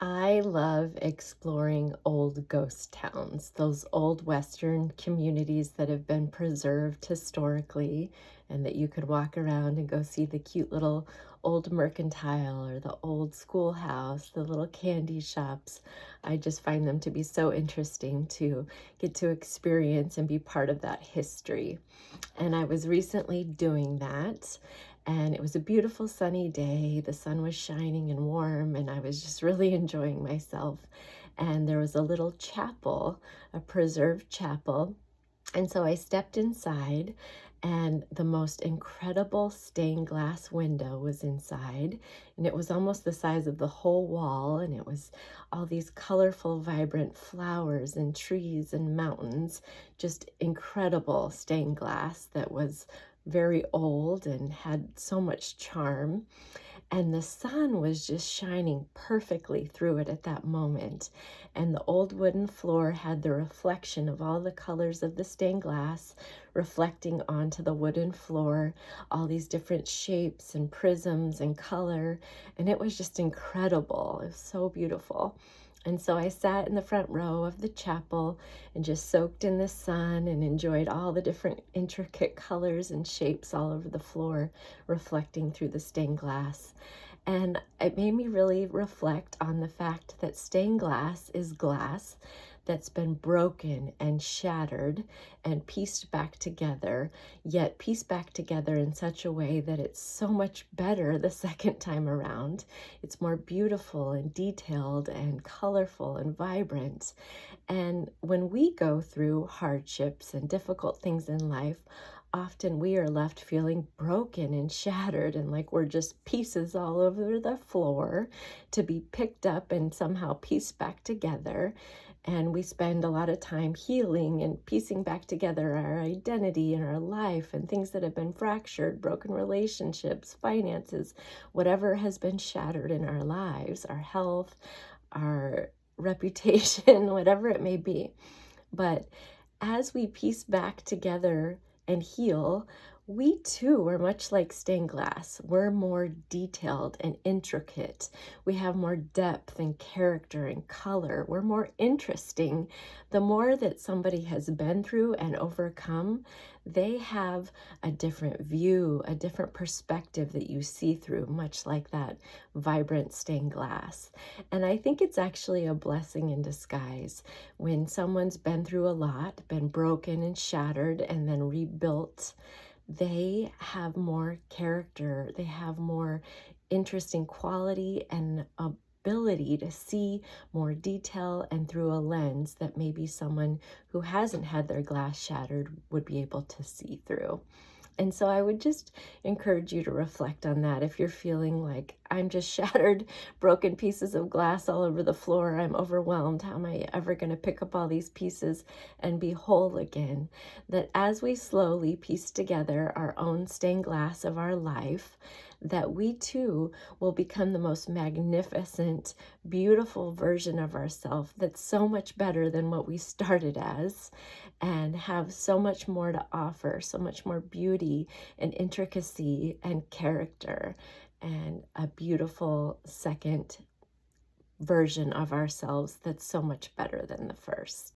I love exploring old ghost towns, those old Western communities that have been preserved historically, and that you could walk around and go see the cute little old mercantile or the old schoolhouse, the little candy shops. I just find them to be so interesting to get to experience and be part of that history. And I was recently doing that, and it was a beautiful sunny day. The sun was shining and warm, and I was just really enjoying myself. And there was a little chapel, a preserved chapel. And so I stepped inside, and the most incredible stained glass window was inside, and it was almost the size of the whole wall, and it was all these colorful, vibrant flowers and trees and mountains, just incredible stained glass that was very old and had so much charm. And the sun was just shining perfectly through it at that moment. And the old wooden floor had the reflection of all the colors of the stained glass reflecting onto the wooden floor, all these different shapes and prisms and color. And it was just incredible. It was so beautiful. And so I sat in the front row of the chapel and just soaked in the sun and enjoyed all the different intricate colors and shapes all over the floor reflecting through the stained glass. And it made me really reflect on the fact that stained glass is glass that's been broken and shattered and pieced back together, yet pieced back together in such a way that it's so much better the second time around. It's more beautiful and detailed and colorful and vibrant. And when we go through hardships and difficult things in life, often we are left feeling broken and shattered and like we're just pieces all over the floor to be picked up and somehow pieced back together. And we spend a lot of time healing and piecing back together our identity and our life and things that have been fractured, broken relationships, finances, whatever has been shattered in our lives, our health, our reputation, whatever it may be. But as we piece back together and heal, we too are much like stained glass. We're more detailed and intricate. We have more depth and character and color. We're more interesting. The more that somebody has been through and overcome, they have a different view, a different perspective that you see through, much like that vibrant stained glass. And I think it's actually a blessing in disguise when someone's been through a lot, been broken and shattered, and then rebuilt. They have more character, they have more interesting quality and ability to see more detail and through a lens that maybe someone who hasn't had their glass shattered would be able to see through. And so I would just encourage you to reflect on that. If you're feeling like I'm just shattered, broken pieces of glass all over the floor, I'm overwhelmed, how am I ever going to pick up all these pieces and be whole again? That as we slowly piece together our own stained glass of our life, that we too will become the most magnificent, beautiful version of ourselves that's so much better than what we started as, and have so much more to offer, so much more beauty and intricacy and character, and a beautiful second version of ourselves that's so much better than the first.